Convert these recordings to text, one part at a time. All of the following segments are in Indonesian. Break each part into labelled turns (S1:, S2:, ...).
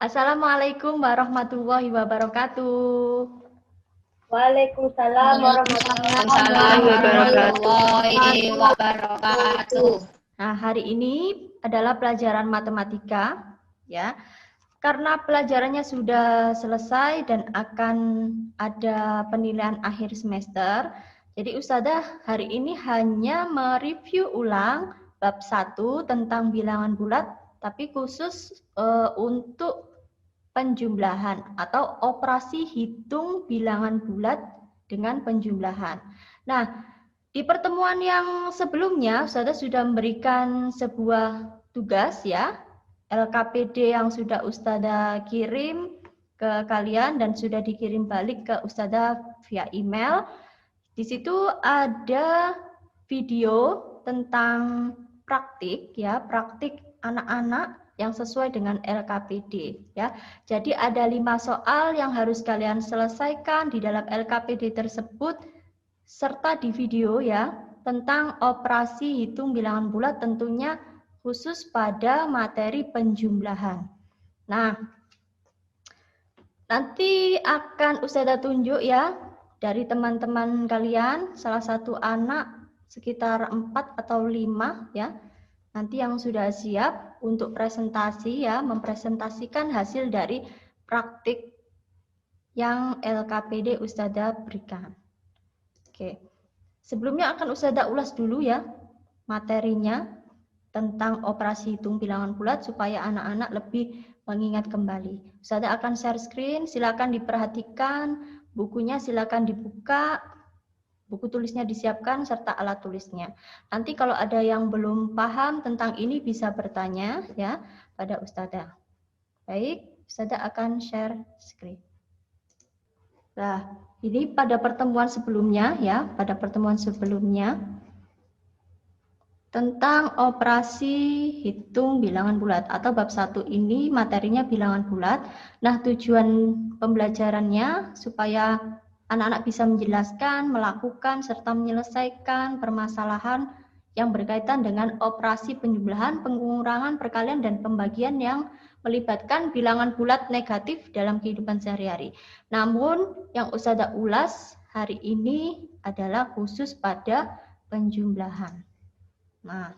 S1: Assalamualaikum warahmatullahi wabarakatuh.
S2: Waalaikumsalam
S3: warahmatullahi wabarakatuh.
S1: Nah, hari ini adalah pelajaran matematika, ya. Karena pelajarannya sudah selesai dan akan ada penilaian akhir semester, jadi Ustazah hari ini hanya mereview ulang bab 1 tentang bilangan bulat, tapi khusus untuk penjumlahan atau operasi hitung bilangan bulat dengan penjumlahan. Nah, di pertemuan yang sebelumnya, Ustazah sudah memberikan sebuah tugas ya, LKPD yang sudah Ustazah kirim ke kalian dan sudah dikirim balik ke Ustazah via email. Di situ ada video tentang praktik ya, praktik anak-anak yang sesuai dengan LKPD ya. Jadi ada 5 soal yang harus kalian selesaikan di dalam LKPD tersebut serta di video ya, tentang operasi hitung bilangan bulat tentunya khusus pada materi penjumlahan. Nah, nanti akan Ustazah tunjuk ya dari teman-teman kalian, salah satu anak sekitar 4 atau 5 ya. Nanti yang sudah siap untuk presentasi ya, mempresentasikan hasil dari praktik yang LKPD Ustazah berikan. Oke. Sebelumnya akan Ustazah ulas dulu ya materinya tentang operasi hitung bilangan bulat supaya anak-anak lebih mengingat kembali. Ustazah akan share screen, silakan diperhatikan, bukunya silakan dibuka, buku tulisnya disiapkan serta alat tulisnya. Nanti kalau ada yang belum paham tentang ini bisa bertanya ya pada Ustazah. Baik, Ustazah akan share screen. Nah, ini pada pertemuan sebelumnya ya, pada pertemuan sebelumnya tentang operasi hitung bilangan bulat atau bab 1 ini materinya bilangan bulat. Nah, tujuan pembelajarannya supaya anak-anak bisa menjelaskan, melakukan, serta menyelesaikan permasalahan yang berkaitan dengan operasi penjumlahan, pengurangan, perkalian, dan pembagian yang melibatkan bilangan bulat negatif dalam kehidupan sehari-hari. Namun, yang Ustazah ulas hari ini adalah khusus pada penjumlahan. Nah,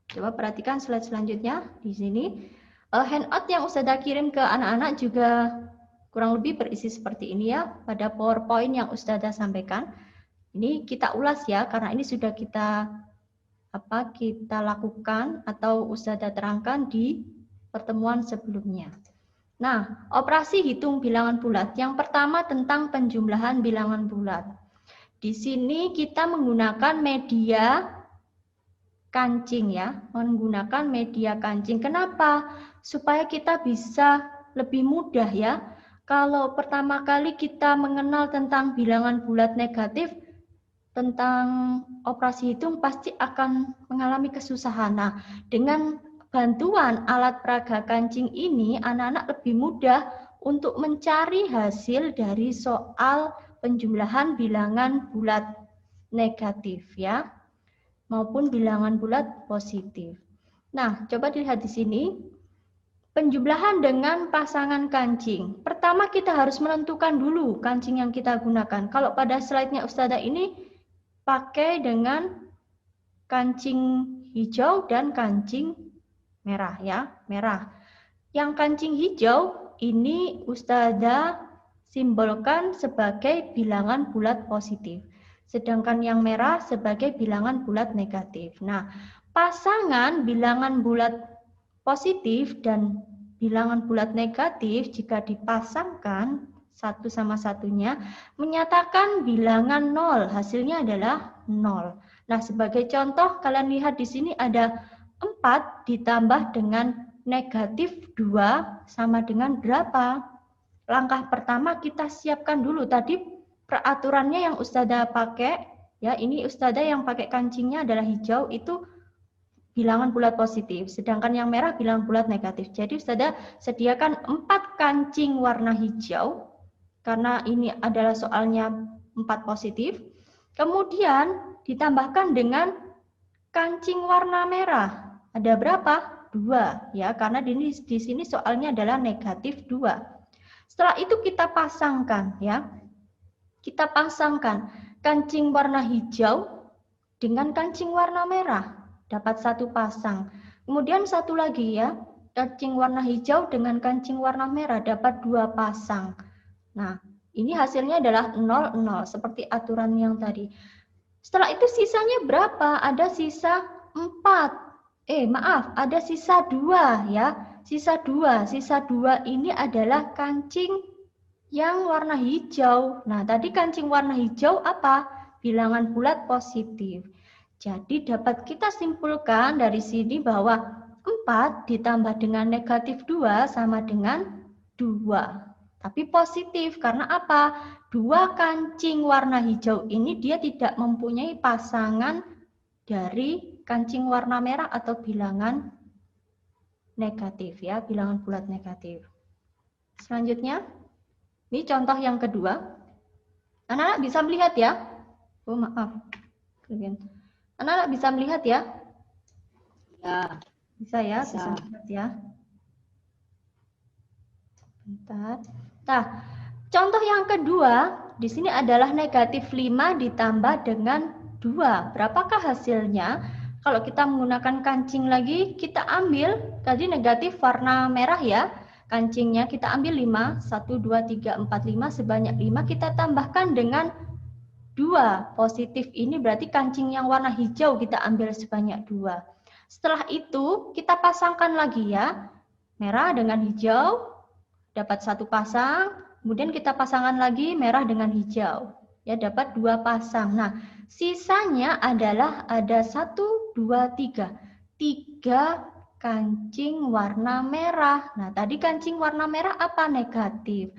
S1: coba perhatikan slide selanjutnya di sini. Handout yang Ustazah kirim ke anak-anak juga kurang lebih berisi seperti ini ya, pada PowerPoint yang Ustazah sampaikan. Ini kita ulas ya, karena ini sudah kita lakukan atau Ustazah terangkan di pertemuan sebelumnya. Nah, operasi hitung bilangan bulat. Yang pertama tentang penjumlahan bilangan bulat. Di sini kita menggunakan media kancing ya, menggunakan media kancing. Kenapa? Supaya kita bisa lebih mudah ya. Kalau pertama kali kita mengenal tentang bilangan bulat negatif, tentang operasi hitung pasti akan mengalami kesusahan. Nah, dengan bantuan alat peraga kancing ini, anak-anak lebih mudah untuk mencari hasil dari soal penjumlahan bilangan bulat negatif ya, maupun bilangan bulat positif. Nah, coba dilihat di sini. Penjumlahan dengan pasangan kancing. Pertama kita harus menentukan dulu kancing yang kita gunakan. Kalau pada slide-nya Ustazah ini pakai dengan kancing hijau dan kancing merah ya, merah. Yang kancing hijau ini Ustazah simbolkan sebagai bilangan bulat positif. Sedangkan yang merah sebagai bilangan bulat negatif. Nah, pasangan bilangan bulat positif dan bilangan bulat negatif jika dipasangkan satu sama satunya menyatakan bilangan 0, hasilnya adalah 0. Nah, sebagai contoh kalian lihat di sini ada 4 ditambah dengan negatif 2 sama dengan berapa? Langkah pertama kita siapkan dulu tadi peraturannya yang Ustazah pakai ya, ini Ustazah yang pakai kancingnya adalah hijau itu bilangan bulat positif, sedangkan yang merah bilangan bulat negatif. Jadi Ustazah sediakan 4 kancing warna hijau, karena ini adalah soalnya 4 positif. Kemudian ditambahkan dengan kancing warna merah. Ada berapa? 2 ya, karena di sini soalnya adalah negatif 2. Setelah itu kita pasangkan ya. Kita pasangkan kancing warna hijau dengan kancing warna merah, dapat satu pasang. Kemudian satu lagi ya, kancing warna hijau dengan kancing warna merah dapat 2 pasang. Nah, ini hasilnya adalah 0, 0 seperti aturan yang tadi. Setelah itu sisanya berapa? Ada sisa 4. Maaf, ada sisa 2 ya. Sisa 2. Sisa 2 ini adalah kancing yang warna hijau. Nah, tadi kancing warna hijau apa? Bilangan bulat positif. Jadi dapat kita simpulkan dari sini bahwa 4 ditambah dengan negatif 2 sama dengan 2. Tapi positif, karena apa? 2 kancing warna hijau ini dia tidak mempunyai pasangan dari kancing warna merah atau bilangan negatif ya, bilangan bulat negatif. Selanjutnya, ini contoh yang kedua. Anak-anak bisa melihat ya? Oh, maaf. Anak-anak bisa melihat ya?
S3: Ya.
S1: Bisa ya? Bisa melihat ya? Bentar. Nah, contoh yang kedua, di sini adalah negatif 5 ditambah dengan 2. Berapakah hasilnya? Kalau kita menggunakan kancing lagi, kita ambil tadi negatif warna merah ya. Kancingnya kita ambil 5, 1, 2, 3, 4, 5, sebanyak 5 kita tambahkan dengan 2. Positif ini berarti kancing yang warna hijau kita ambil sebanyak 2. Setelah itu kita pasangkan lagi ya. Merah dengan hijau dapat 1 pasang, kemudian kita pasangkan lagi merah dengan hijau. Ya, dapat 2 pasang. Nah, sisanya adalah ada 1, 2, 3. 3 kancing warna merah. Nah, tadi kancing warna merah apa? Negatif.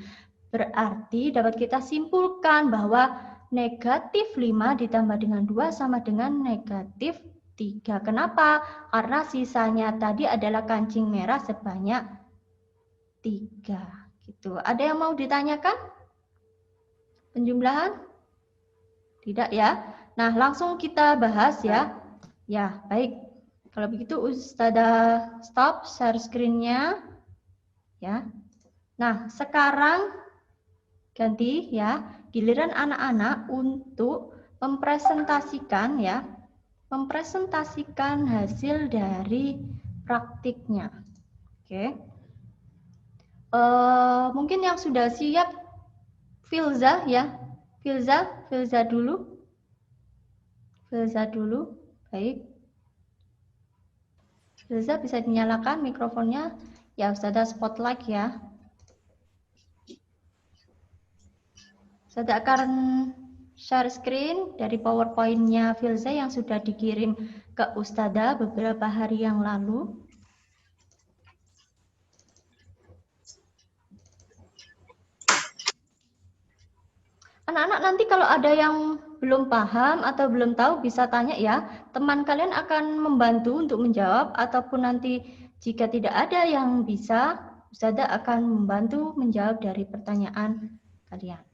S1: Berarti dapat kita simpulkan bahwa negatif 5 ditambah dengan 2 sama dengan negatif 3. Kenapa? Karena sisanya tadi adalah kancing merah sebanyak 3. Gitu. Ada yang mau ditanyakan? Penjumlahan? Tidak ya? Nah, langsung kita bahas ya. Ya, baik. Kalau begitu Ustazah stop share screen-nya. Ya. Nah, sekarang ganti ya, giliran anak-anak untuk mempresentasikan ya, mempresentasikan hasil dari praktiknya. Oke. Mungkin yang sudah siap Filza ya. Filza dulu. Filza dulu. Baik. Filza bisa dinyalakan mikrofonnya. Ya, Ustazah spotlight ya. Ustazah akan share screen dari PowerPoint-nya Filza yang sudah dikirim ke Ustazah beberapa hari yang lalu. Anak-anak nanti kalau ada yang belum paham atau belum tahu bisa tanya ya. Teman kalian akan membantu untuk menjawab ataupun nanti jika tidak ada yang bisa, Ustazah akan membantu menjawab dari pertanyaan kalian.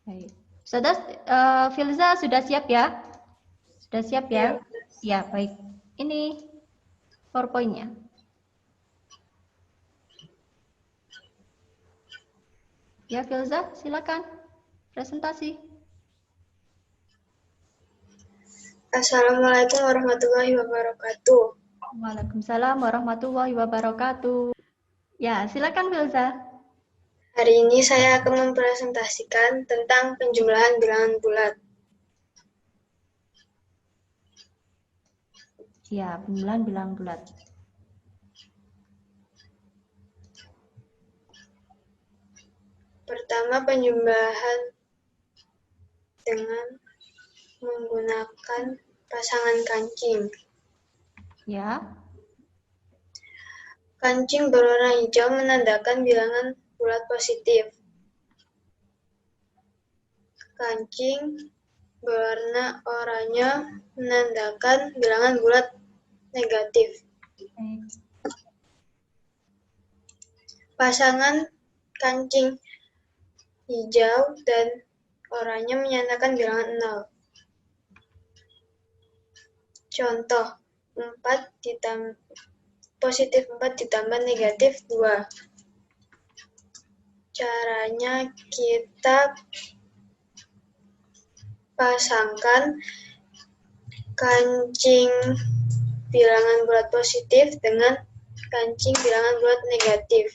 S1: Baik. Ustazah Filza sudah siap ya? Sudah siap ya? Ya, baik. Ini PowerPoint-nya. Ya, Filza, silakan presentasi.
S2: Assalamualaikum warahmatullahi wabarakatuh.
S1: Waalaikumsalam warahmatullahi wabarakatuh. Ya, silakan Filza.
S2: Hari ini saya akan mempresentasikan tentang penjumlahan bilangan bulat.
S1: Ya, penjumlahan bilangan bulat.
S2: Pertama, penjumlahan dengan menggunakan pasangan kancing.
S1: Ya.
S2: Kancing berwarna hijau menandakan bilangan bulat positif. Kancing berwarna oranye menandakan bilangan bulat negatif. Pasangan kancing hijau dan oranye menyatakan bilangan 0. Contoh, positif 4 ditambah negatif 2. Caranya kita pasangkan kancing bilangan bulat positif dengan kancing bilangan bulat negatif.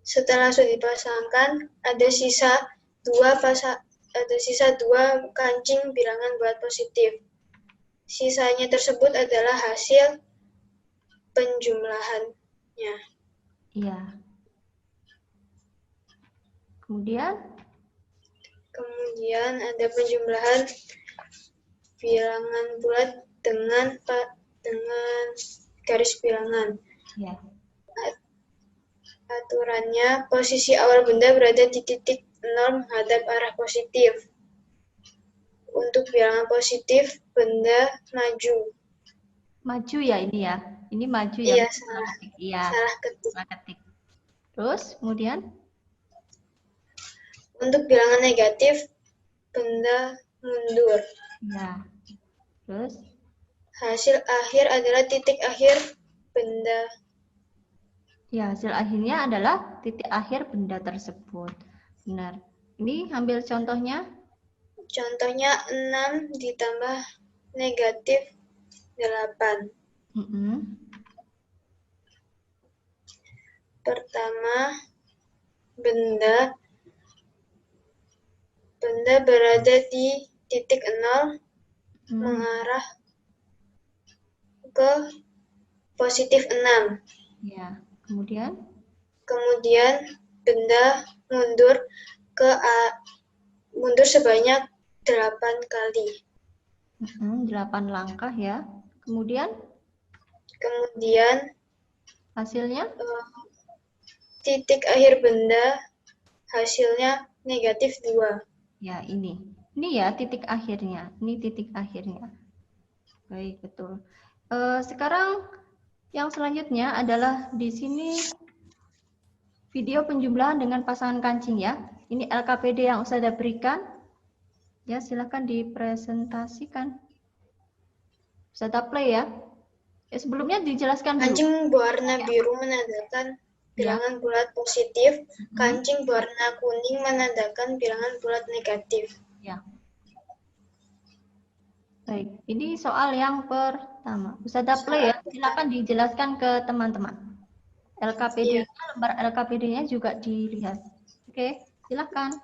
S2: Setelah sudah dipasangkan, ada sisa dua kancing bilangan bulat positif. Sisanya tersebut adalah hasil penjumlahannya.
S1: Iya. Kemudian
S2: ada penjumlahan bilangan bulat dengan garis bilangan.
S1: ya.
S2: Aturannya, posisi awal benda berada di titik 0 menghadap arah positif. Untuk bilangan positif, benda maju.
S1: Maju ya ini ya. Ini maju ya.
S2: Iya, salah.
S1: Iya. Salah ketik. Terus kemudian?
S2: Untuk bilangan negatif, benda mundur.
S1: Ya. Terus?
S2: Hasil akhir adalah titik akhir benda.
S1: Ya, hasil akhirnya adalah titik akhir benda tersebut. Benar. Ini ambil contohnya.
S2: Contohnya 6 ditambah negatif 8. Pertama, benda berada di titik 0 mengarah ke positif 6.
S1: Ya, kemudian
S2: benda mundur sebanyak 8 kali.
S1: 8 langkah ya. Kemudian hasilnya?
S2: Titik akhir benda hasilnya negatif 2.
S1: Ya, ini. Ini ya titik akhirnya. Ini titik akhirnya. Baik, betul. Sekarang yang selanjutnya adalah di sini video penjumlahan dengan pasangan kancing ya. Ini LKPD yang Ustazah berikan. Ya, silakan dipresentasikan. Ustazah play ya. Sebelumnya dijelaskan dulu.
S2: Kancing berwarna biru menandakan bilangan bulat positif, kancing berwarna kuning menandakan bilangan bulat negatif.
S1: Ya. Baik, ini soal yang pertama. Ustazah play ya, silakan dijelaskan ke teman-teman. LKPD-nya, lembar LKPD-nya juga dilihat. Oke, silakan.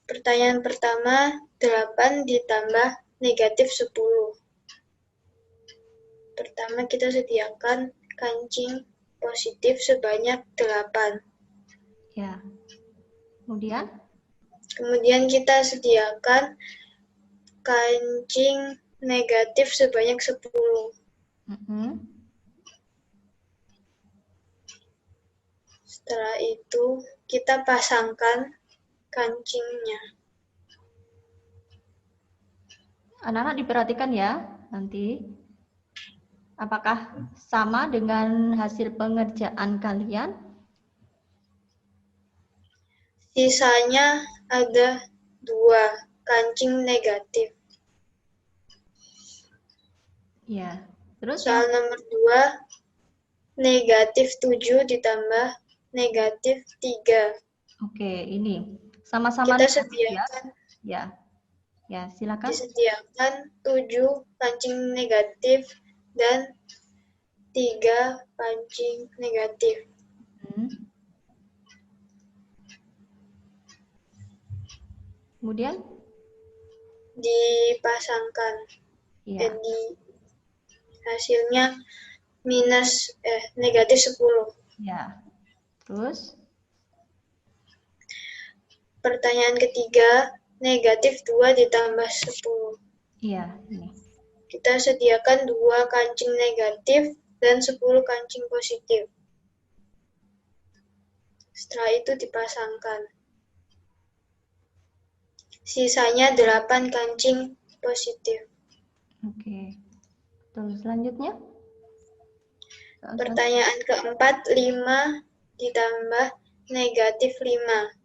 S2: Pertanyaan pertama, 8 ditambah negatif 10. Pertama kita sediakan kancing positif sebanyak 8.
S1: Ya. Kemudian
S2: kita sediakan kancing negatif sebanyak 10. Setelah itu kita pasangkan kancingnya.
S1: Anak-anak diperhatikan ya, nanti apakah sama dengan hasil pengerjaan kalian?
S2: Sisanya ada 2 kancing negatif.
S1: Ya. Terus
S2: soal nomor 2, negatif 7 ditambah negatif 3.
S1: Oke, ini sama-sama
S2: kita sediakan
S1: ya. Ya, silakan.
S2: Disediakan 7 kancing negatif dan 3 kancing negatif.
S1: Kemudian
S2: dipasangkan.
S1: Ya.
S2: Jadi hasilnya negatif 10.
S1: Ya. Terus
S2: pertanyaan ketiga, negatif 2 ditambah 10.
S1: Iya, ini.
S2: Kita sediakan 2 kancing negatif dan 10 kancing positif. Setelah itu dipasangkan. Sisanya 8 kancing positif.
S1: Oke. Terus selanjutnya?
S2: Pertanyaan keempat, 5 ditambah negatif 5.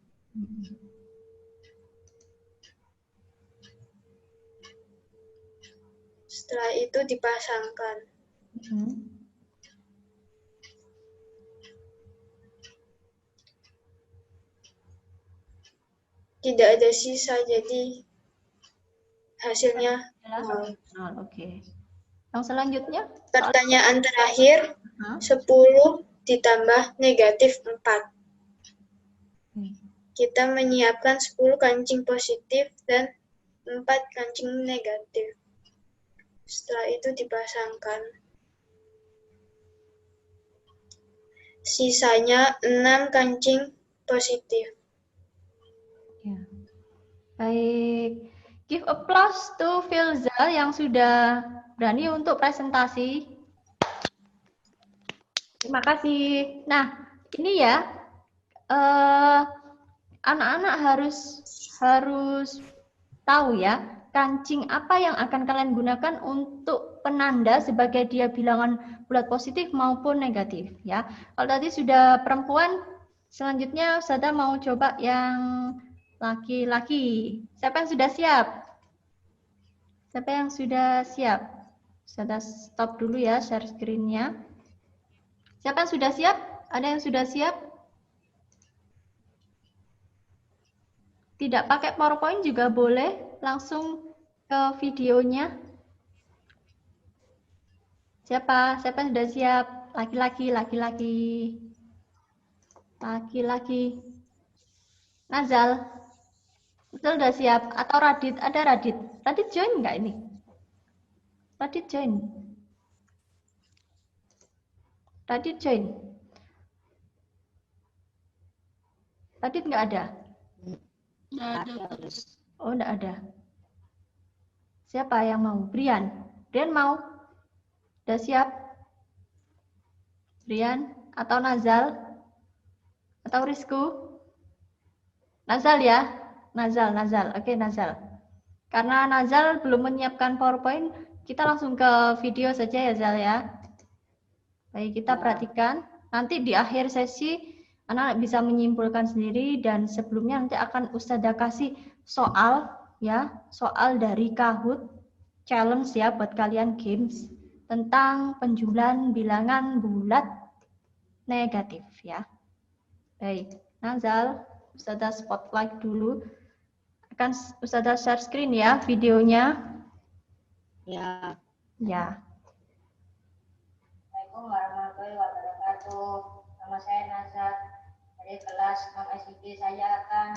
S2: Setelah itu dipasangkan. Tidak ada sisa, jadi hasilnya 0.
S1: Oke. Yang selanjutnya?
S2: Pertanyaan terakhir, 10 ditambah negatif 4. Kita menyiapkan 10 kancing positif dan 4 kancing negatif. Setelah itu dipasangkan. Sisanya 6 kancing positif.
S1: Ya. Baik. Give applause to Filza yang sudah berani untuk presentasi. Terima kasih. Nah, ini ya, anak-anak harus tahu ya, kancing apa yang akan kalian gunakan untuk penanda sebagai dia bilangan bulat positif maupun negatif ya. Kalau tadi sudah perempuan, selanjutnya Ustazah mau coba yang laki-laki. Siapa yang sudah siap? Siapa yang sudah siap? Ustazah stop dulu ya share screen-nya. Siapa yang sudah siap? Ada yang sudah siap? Tidak pakai PowerPoint juga boleh, langsung ke videonya. Siapa? Siapa yang sudah siap? Laki-laki, laki-laki. Laki-laki. Nazal. Nazal sudah siap? Atau Radit? Ada Radit? Radit join nggak ini? Radit join. Radit join. Radit nggak ada? Oh, nggak ada. Siapa yang mau? Brian. Brian mau? Sudah siap? Brian atau Nazal? Atau Rizku? Nazal ya? Nazal. Oke, Nazal. Karena Nazal belum menyiapkan PowerPoint, kita langsung ke video saja ya, Zal ya. Baik, kita perhatikan. Nanti di akhir sesi, anak-anak bisa menyimpulkan sendiri, dan sebelumnya nanti akan Ustazah kasih soal, ya, soal dari Kahoot, challenge ya buat kalian games, tentang penjumlahan bilangan bulat negatif ya. Baik, Nazal, Ustazah spotlight dulu. Akan Ustazah share screen ya videonya.
S3: Ya.
S1: Ya.
S4: Assalamualaikum warahmatullahi wabarakatuh. Nama saya Nazar dari kelas 6 SD. Saya akan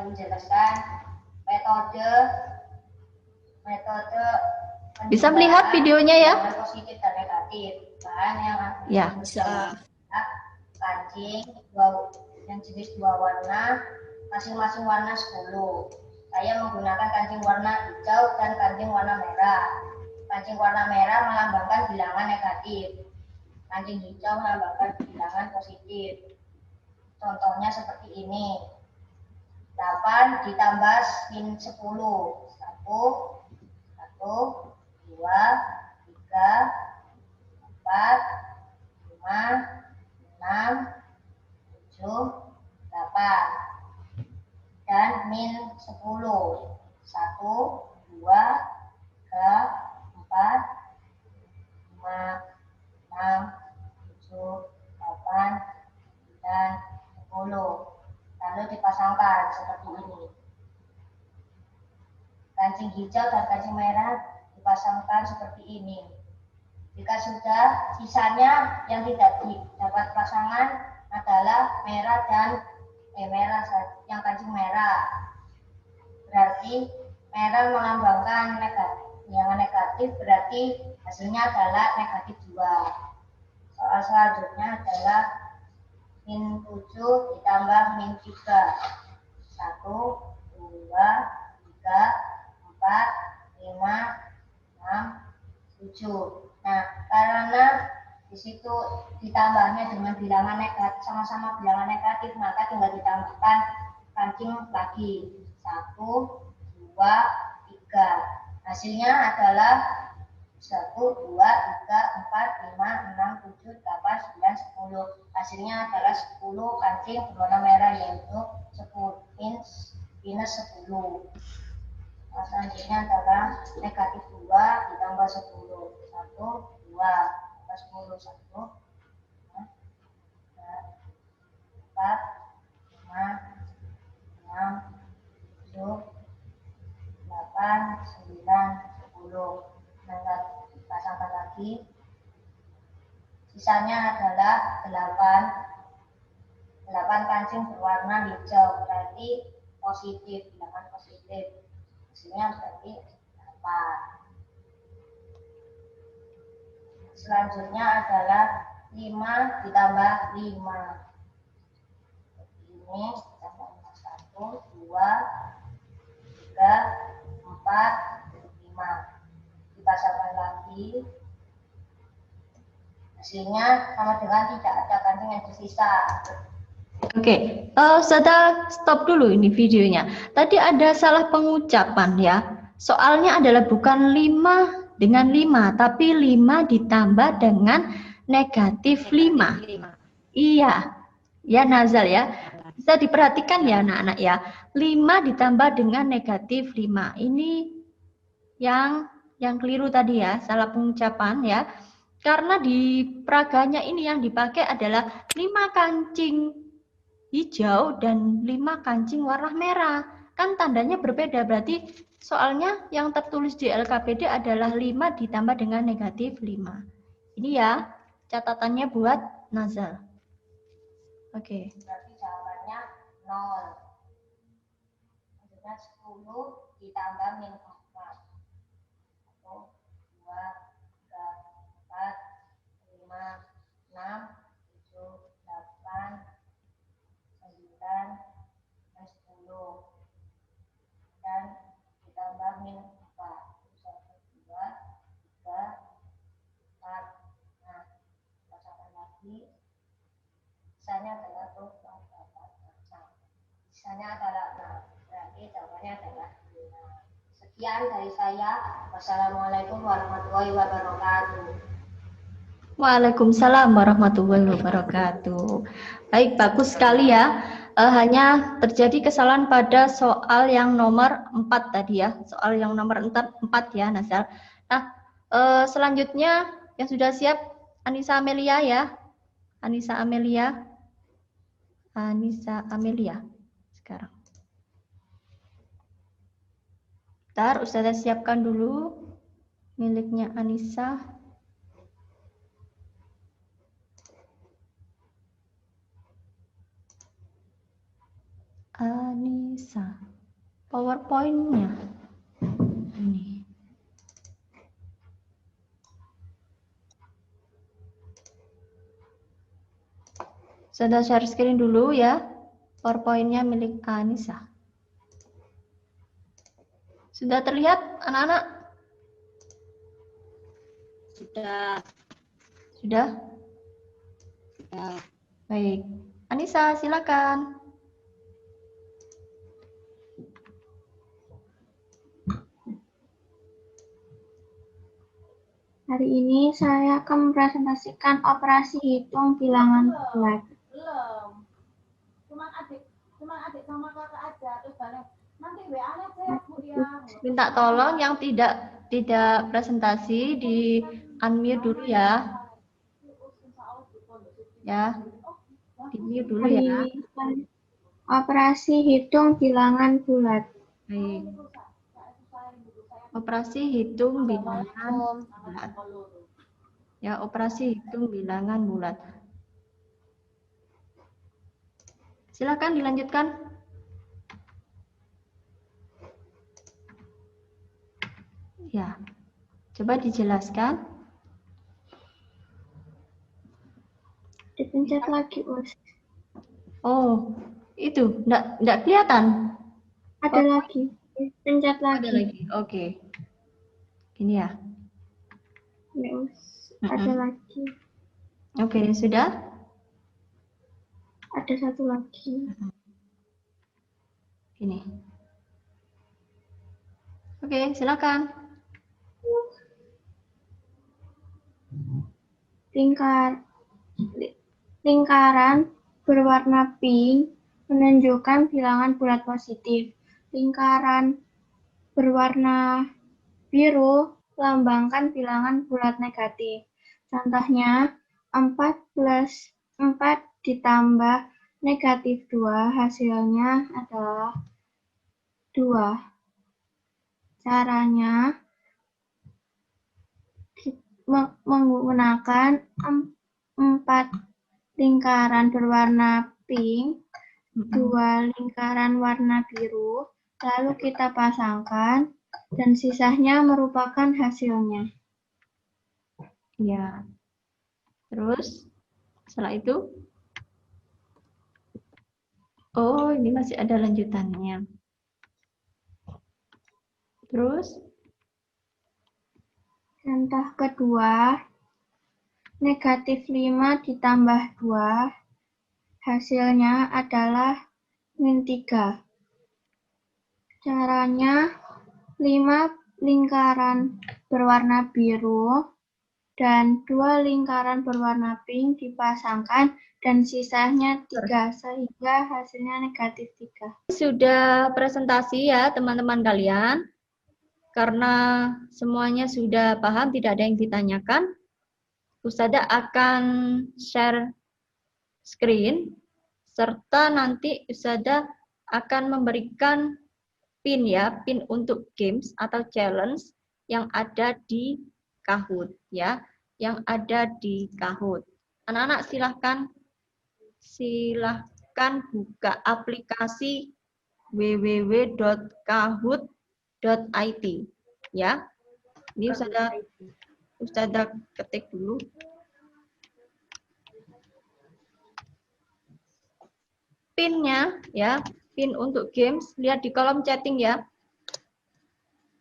S4: menjelaskan metode
S1: Bisa melihat videonya ya?
S4: Positif dan negatif. Bahan yang
S1: ya.
S3: Bisa.
S4: Kancing yang jenis 2 warna, masing-masing warna 10. Saya menggunakan kancing warna hijau dan kancing warna merah. Kancing warna merah melambangkan bilangan negatif. Kancing hijau melambangkan bilangan positif. Contohnya seperti ini. 8 ditambah min 10. 1, 2, 3, 4, 5, 6, 7, 8. Dan min 10. 1, 2, 3, 4, 5, 6, 7, 8, dan 10. Lalu dipasangkan seperti ini. Kancing hijau dan kancing merah dipasangkan seperti ini. Jika sudah, sisanya yang tidak dapat pasangan adalah merah dan yang kancing merah. Berarti merah melambangkan negatif. Yang negatif berarti hasilnya adalah negatif 2. Soal selanjutnya adalah min 7 ditambah min 3. 1, 2, 3, 4, 5, 6, 7. Nah, karena di situ ditambahnya dengan bilangan negatif, sama-sama bilangan negatif, maka tinggal ditambahkan kancing lagi. 1, 2, 3. Hasilnya adalah 1, 2, 3, 4, 5, 6, 7, 8, 9, 10. Hasilnya adalah 10 kancing berwarna merah, yaitu minus 10. Selanjutnya adalah negatif 2 ditambah 10. 1, 2, tambah 10, 1, 2, 4, 5, 6, 7, 8, 9, 10. Nah, pasangkan lagi. Sisanya adalah 8 kancing berwarna hijau, berarti positif, bilangan positif. Hasilnya berarti 8. Selanjutnya adalah 5 ditambah 5. Ini tambah 1, 2, 3, 4, 5. Dipasangkan lagi. Hasilnya sama dengan tidak ada kancing yang tersisa.
S1: Oke, Ustazah stop dulu ini videonya. Tadi ada salah pengucapan ya. Soalnya adalah bukan 5 dengan 5, tapi 5 ditambah dengan negatif 5. Iya, ya Nazal ya. Bisa diperhatikan ya anak-anak ya. 5 ditambah dengan negatif 5. Ini yang keliru tadi ya, salah pengucapan ya. Karena di peraganya ini yang dipakai adalah 5 kancing hijau dan 5 kancing warna merah. Kan tandanya berbeda, berarti soalnya yang tertulis di LKPD adalah 5 ditambah dengan negatif 5. Ini ya, catatannya buat Nazal. Oke.
S4: Berarti jawabannya 0. Maksudnya 10 ditambah minus 4. 1, 2, 3, 4, 5, 6, 7, 8, 9, dan 10. Dan ditambah minus 4. 1, 2, 3, 4. Nah, pasangkan lagi. Sisanya adalah sisanya adalah 6. Berarti jawabannya adalah 5. Sekian dari saya. Wassalamualaikum warahmatullahi wabarakatuh.
S1: Waalaikumsalam warahmatullahi wabarakatuh. Baik, bagus sekali ya. Hanya terjadi kesalahan pada soal yang nomor 4 tadi ya. Soal yang nomor 4 ya, Nazal. Nah, selanjutnya yang sudah siap Anissa Amelia ya. Anissa Amelia sekarang. Bentar, Ustazah siapkan dulu miliknya Anissa. Anissa, PowerPoint-nya ini. Sudah share screen dulu ya, PowerPoint-nya milik Anissa. Sudah terlihat anak-anak?
S3: Sudah.
S1: Sudah?
S3: Sudah.
S1: Baik, Anissa silakan.
S5: Hari ini saya akan mempresentasikan operasi hitung bilangan bulat.
S6: Belum. Cuman adik sama kakak aja, terus balik. Nanti WA-nya saya Bu ya.
S1: Minta tolong yang tidak presentasi di unmute dulu ya. Ya. Di mute dulu
S5: Hari
S1: ya.
S5: ini operasi hitung bilangan bulat.
S1: Baik. Operasi hitung bilangan bulat. Ya, operasi hitung bilangan bulat. Silakan dilanjutkan. Ya, coba dijelaskan.
S5: Dipencet lagi, Us.
S1: Oh, itu enggak kelihatan.
S5: Ada lagi. Pencet lagi.
S1: Ada lagi. Oke. Gini ya.
S5: Ya, Us. Ada lagi.
S1: Oke, sudah?
S5: Ada satu lagi.
S1: Gini. Oke, silakan.
S5: Lingkaran berwarna pink menunjukkan bilangan bulat positif. Lingkaran berwarna biru lambangkan bilangan bulat negatif. Contohnya, 4 plus 4 ditambah negatif 2 hasilnya adalah 2. Caranya menggunakan 4 lingkaran berwarna pink, 2 lingkaran warna biru, lalu kita pasangkan, dan sisanya merupakan hasilnya.
S1: Ya. Terus setelah itu, oh ini masih ada lanjutannya. Terus
S5: Contoh kedua, negatif 5 ditambah 2, hasilnya adalah -3. Caranya, 5 lingkaran berwarna biru dan 2 lingkaran berwarna pink dipasangkan dan sisanya 3, sehingga hasilnya negatif 3.
S1: sudah presentasi ya teman-teman kalian. Karena semuanya sudah paham, tidak ada yang ditanyakan, Ustazah akan share screen, serta nanti Ustazah akan memberikan pin ya, pin untuk games atau challenge yang ada di Kahoot ya, yang ada di Kahoot. Anak-anak silahkan buka aplikasi www.kahoot.it ya. Ini Ustazah ketik dulu. Pinnya ya, pin untuk games, lihat di kolom chatting ya.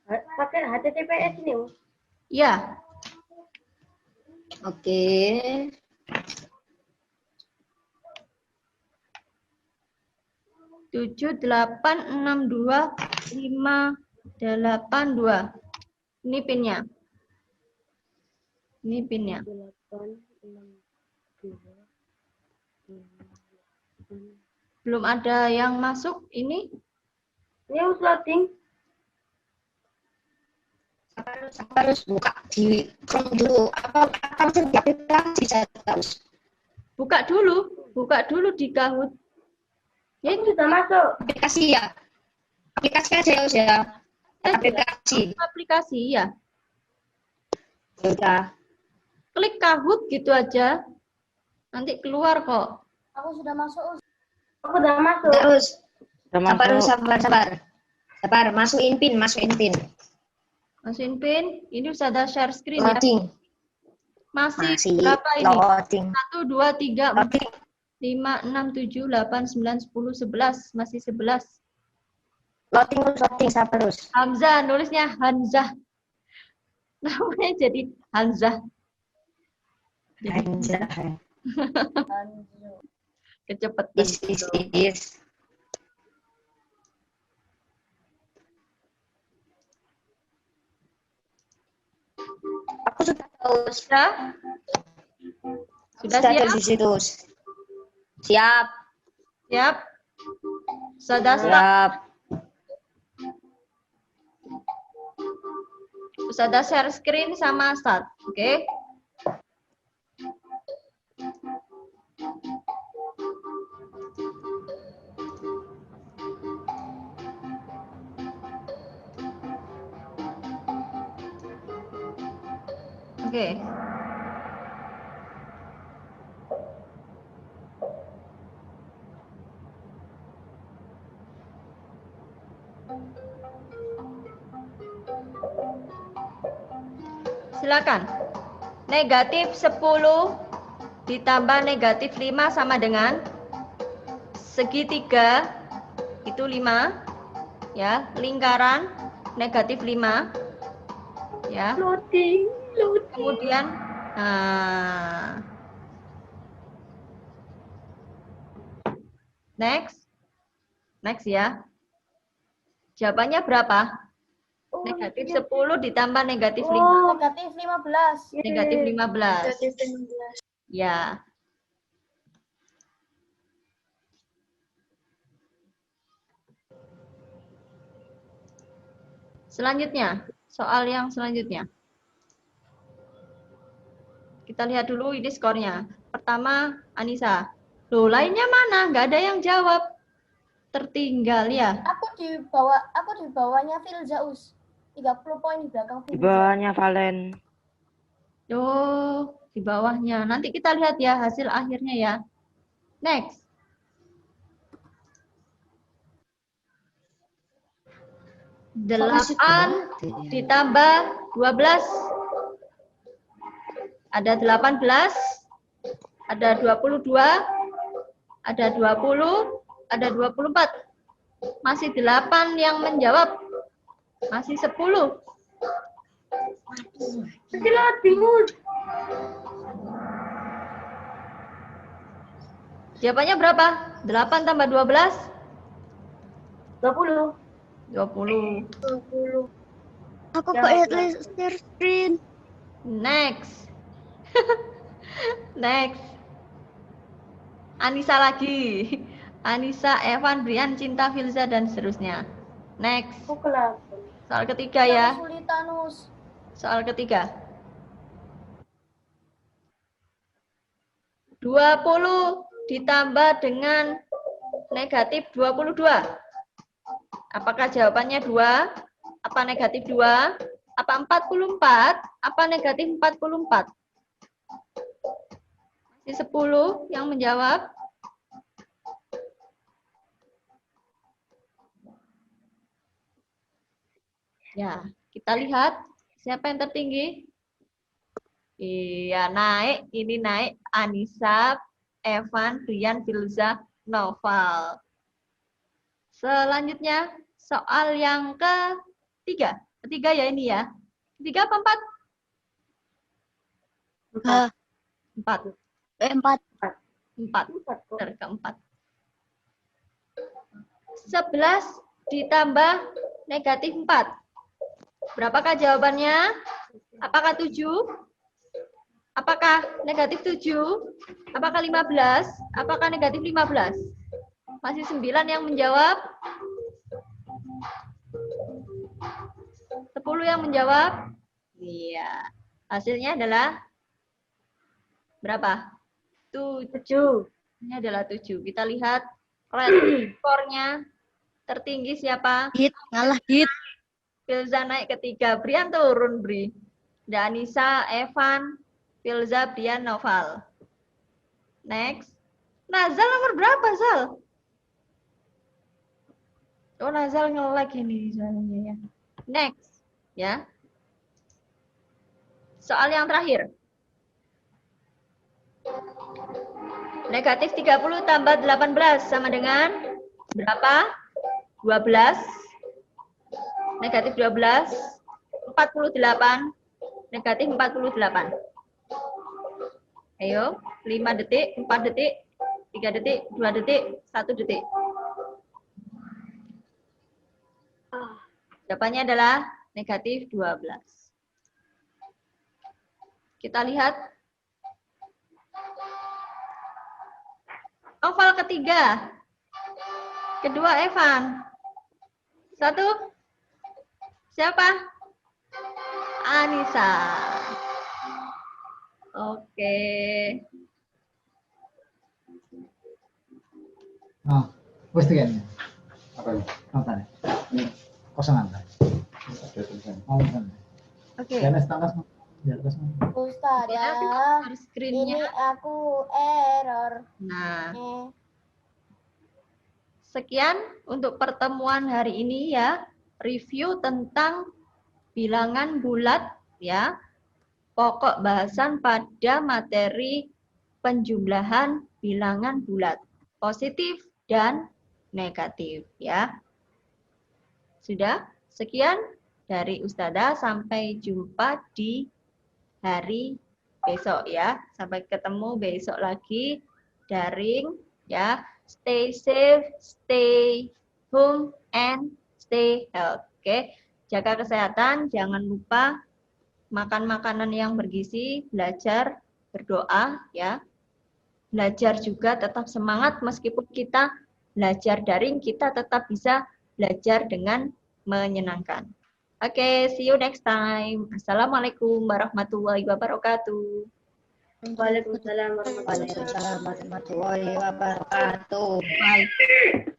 S4: Pakai HTTPS ini, Bu?
S1: Ya,
S3: Oke.
S1: 7862582. Ini pinnya. Ini pinnya.
S3: 862.
S1: Belum ada yang masuk ini?
S4: Ini loading.
S3: Harus buka di Chrome dulu. Apa langsung di aplikasi saya harus?
S1: Buka dulu di Kahoot. Ya,
S4: Ini sudah masuk.
S3: Aplikasi ya. Aplikasi aja ya, Us, ya. Aplikasi.
S1: Aplikasi ya.
S3: Sudah.
S1: Klik Kahoot gitu aja. Nanti keluar kok.
S6: Aku sudah masuk.
S4: Aku sudah masuk.
S3: Terus.
S7: Udah
S3: Sabar. Masukin pin.
S1: Masukin pin. Ini sudah ada share screen ya.
S3: Loading.
S1: Masih
S3: Masih
S1: berapa ini?
S3: loading.
S1: 1, 2, 3, 4,
S3: Loading.
S1: 5, 6, 7, 8, 9, 10, 11. Masih 11.
S3: Loading sabar terus.
S1: Hamzah, nulisnya Hanzah. Namanya jadi Hanzah.
S3: Anjay.
S1: Kecepatan.
S3: Is. Aku sudah tahu.
S1: Sudah? Sudah siap?
S3: Di situ. Siap.
S1: Siap? Sudah start?
S3: Siap.
S1: Sudah share screen sama start. Oke? Oke. Silakan. Negatif 10 ditambah negatif 5 sama dengan segitiga itu 5 ya, lingkaran negatif 5 ya.
S4: Loading.
S1: Kemudian next ya. Jawabannya berapa? Negatif 10 ditambah negatif 5.
S6: Negatif 15.
S1: Negatif 15.
S2: Negatif 15.
S1: Ya. Selanjutnya, soal yang selanjutnya. Kita lihat dulu ini skornya. Pertama, Anissa. Loh, lainnya mana? Nggak ada yang jawab. Tertinggal ya.
S6: Aku di bawahnya Filzaus. 30 poin di belakang
S7: Di
S6: Filza.
S7: bawahnya Valen.
S1: Oh, di bawahnya. Nanti kita lihat ya hasil akhirnya ya. Next. Delapan ditambah 12. Ada 18, ada 22, ada 20, ada 24. Masih 8 yang menjawab. Masih 10. Jawabannya berapa? 8 tambah 12?
S6: 20.
S1: 20.
S3: Aku kok lihat share screen.
S1: Next. Next. Anissa lagi. Anissa, Evan, Brian, Cinta, Filza, dan seterusnya. Next.
S6: Aku kenapa?
S1: Soal ketiga ya.
S6: Sulitanus.
S1: Soal ketiga. 20 ditambah dengan negatif 22. Apakah jawabannya 2? Apa negatif 2? Apa 44? Apa negatif 44? Masih 10 yang menjawab. Ya, kita lihat siapa yang tertinggi. Iya, naik. Ini naik Anissa, Evan, Brian, Filza, Noval. Selanjutnya, soal yang ketiga. Ketiga ya ini ya. Ketiga apa 4? 4. 4. Benar, keempat. 11 ditambah negatif 4. Berapakah jawabannya? Apakah 7? Apakah negatif 7? Apakah 15? Apakah negatif 15? Masih 9 yang menjawab. 10 yang menjawab. Iya. Hasilnya adalah berapa? 7. Ini adalah 7. Kita lihat skornya. Tertinggi siapa?
S3: Hit, ngalah hit.
S1: Filza naik ketiga. Brian turun, Bri. Dan Anissa, Evan, Filza, Brian, Noval. Next. Nazal nomor berapa, Zal? Oh, Nazal nge-lag ini soalnya ya. Next. Ya. Soal yang terakhir. Negatif 30 tambah 18 sama dengan berapa? 12. Negatif 12. 48. Negatif 48. Ayo, 5 detik, 4 detik, 3 detik, 2 detik, 1 detik. Jawabannya adalah negatif 12. Kita lihat. Oval ketiga. Kedua Evan. 1. Siapa? Anissa. Oke.
S8: Oh, wis kan. Apa? Apa nih? Kosongan. Oh, kan.
S1: Oke.
S8: Ya, setengah. Ya, terus.
S6: Ustazah, ini
S1: Screen-nya.
S6: aku error.
S1: Nah. Sekian untuk pertemuan hari ini ya. Review tentang bilangan bulat ya. Pokok bahasan pada materi penjumlahan bilangan bulat. Positif dan negatif ya. Sudah? Sekian dari Ustazah, sampai jumpa di hari besok ya. Sampai ketemu besok lagi daring ya. Stay safe, stay home and stay healthy. Oke. Jaga kesehatan, jangan lupa makan makanan yang bergizi, belajar, berdoa ya. Belajar juga tetap semangat meskipun kita belajar daring, kita tetap bisa belajar dengan menyenangkan. Oke, see you next time. Assalamualaikum warahmatullahi wabarakatuh.
S2: Waalaikumsalam warahmatullahi wabarakatuh.
S3: Waalaikumsalam warahmatullahi wabarakatuh.
S1: Bye.